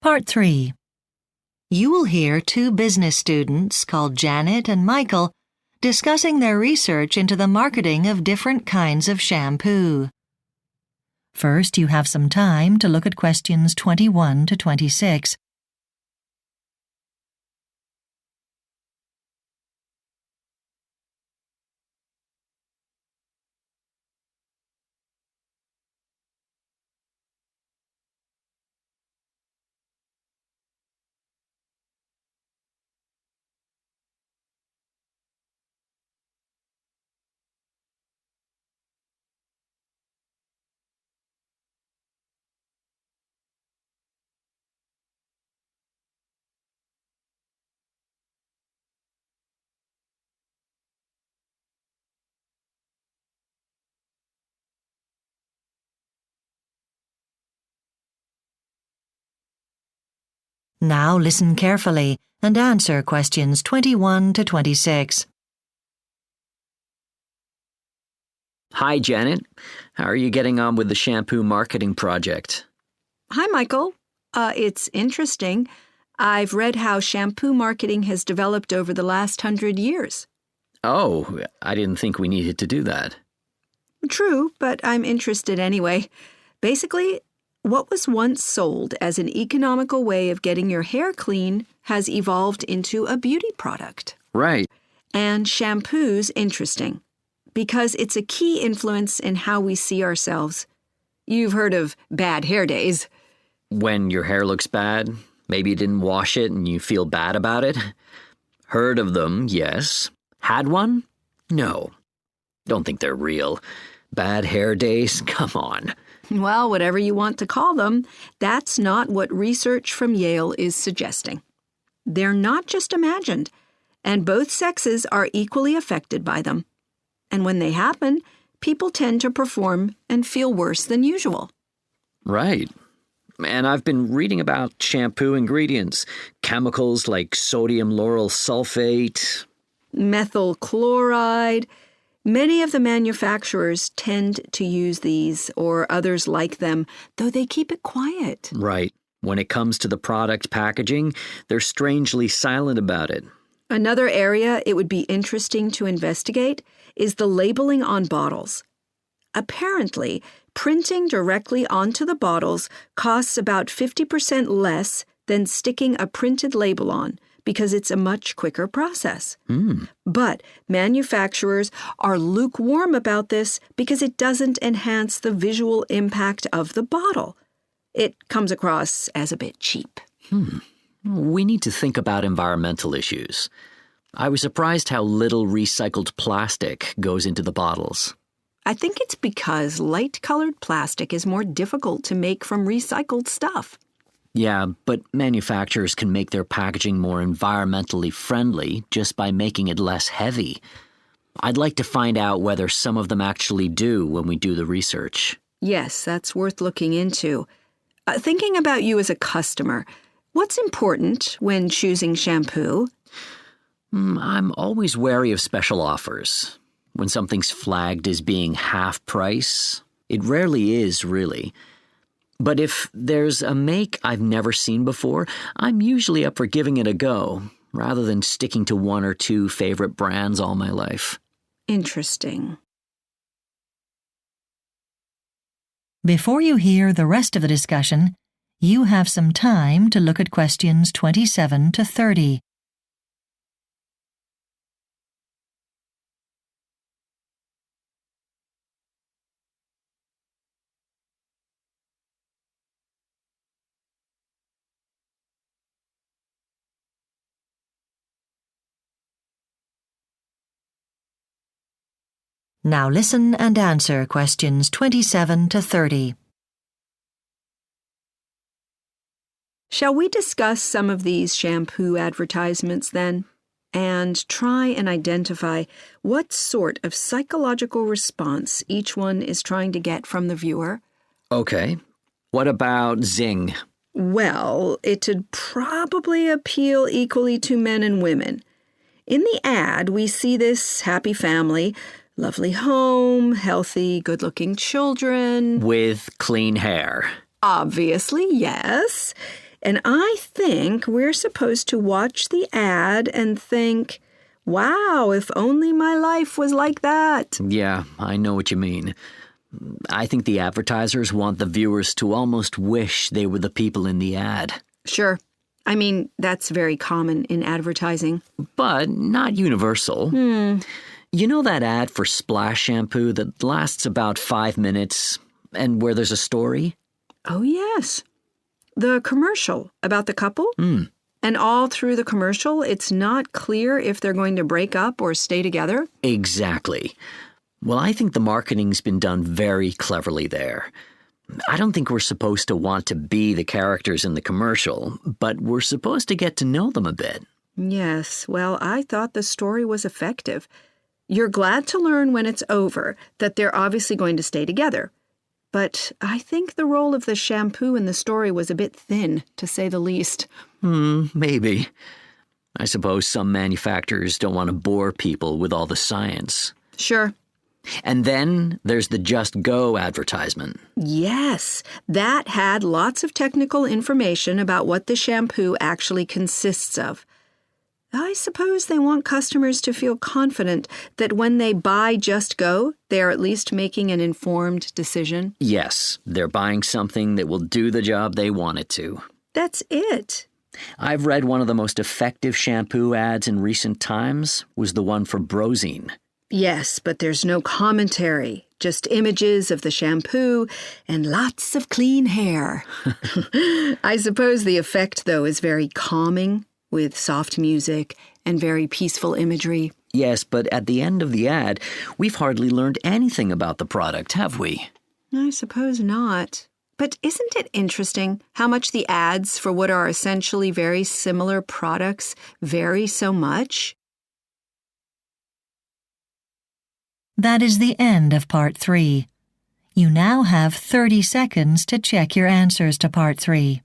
Part 3. You will hear two business students called Janet and Michael discussing their research into the marketing of different kinds of shampoo. First, you have some time to look at questions 21 to 26. Now listen carefully and answer questions 21 to 26. Hi, Janet. How are you getting on with the shampoo marketing project? Hi, Michael. It's interesting. I've read how shampoo marketing has developed over the last 100 years. Oh, I didn't think we needed to do that. True, but I'm interested anyway. Basically, what was once sold as an economical way of getting your hair clean has evolved into a beauty product. Right. And shampoo's interesting because it's a key influence in how we see ourselves. You've heard of bad hair days. When your hair looks bad, maybe you didn't wash it and you feel bad about it. Heard of them, yes. Had one? No. Don't think they're real. Bad hair days? Come on. Well, whatever you want to call them, that's not what research from Yale is suggesting. They're not just imagined, and both sexes are equally affected by them. And when they happen, people tend to perform and feel worse than usual. Right. And I've been reading about shampoo ingredients, chemicals like sodium lauryl sulfate, Methyl chloride. Many of the manufacturers tend to use these or others like them, though they keep it quiet. Right. When it comes to the product packaging, they're strangely silent about it. Another area it would be interesting to investigate is the labeling on bottles. Apparently, printing directly onto the bottles costs about 50% less than sticking a printed label on, because it's a much quicker process. But manufacturers are lukewarm about this because it doesn't enhance the visual impact of the bottle. It comes across as a bit cheap. We need to think about environmental issues. I was surprised how little recycled plastic goes into the bottles. I think it's because light-colored plastic is more difficult to make from recycled stuff. Yeah, but manufacturers can make their packaging more environmentally friendly just by making it less heavy. I'd like to find out whether some of them actually do when we do the research. Yes, that's worth looking into. Thinking about you as a customer, what's important when choosing shampoo? I'm always wary of special offers. When something's flagged as being half price, it rarely is, really. But if there's a make I've never seen before, I'm usually up for giving it a go, rather than sticking to one or two favorite brands all my life. Interesting. Before you hear the rest of the discussion, you have some time to look at questions 27 to 30. Now listen and answer questions 27 to 30. Shall we discuss some of these shampoo advertisements then? And try and identify what sort of psychological response each one is trying to get from the viewer? Okay. What about Zing? Well, it'd probably appeal equally to men and women. In the ad, we see this happy family, lovely home, healthy, good-looking children. With clean hair. Obviously, yes. And I think we're supposed to watch the ad and think, wow, if only my life was like that. Yeah, I know what you mean. I think the advertisers want the viewers to almost wish they were the people in the ad. Sure. I mean, that's very common in advertising. But not universal. You know that ad for Splash shampoo that lasts about 5 minutes and where there's a story? Oh, yes. The commercial about the couple? And all through the commercial, it's not clear if they're going to break up or stay together? Exactly. Well, I think the marketing's been done very cleverly there. I don't think we're supposed to want to be the characters in the commercial, but we're supposed to get to know them a bit. Yes, well, I thought the story was effective. You're glad to learn when it's over that they're obviously going to stay together. But I think the role of the shampoo in the story was a bit thin, to say the least. Maybe. I suppose some manufacturers don't want to bore people with all the science. Sure. And then there's the Just Go advertisement. Yes, that had lots of technical information about what the shampoo actually consists of. I suppose they want customers to feel confident that when they buy Just Go, they are at least making an informed decision. Yes, they're buying something that will do the job they want it to. That's it. I've read one of the most effective shampoo ads in recent times was the one for Brozine. Yes, but there's no commentary, just images of the shampoo and lots of clean hair. I suppose the effect, though, is very calming, with soft music and very peaceful imagery. Yes, but at the end of the ad, we've hardly learned anything about the product, have we? I suppose not. But isn't it interesting how much the ads for what are essentially very similar products vary so much? That is the end of Part 3. You now have 30 seconds to check your answers to Part 3.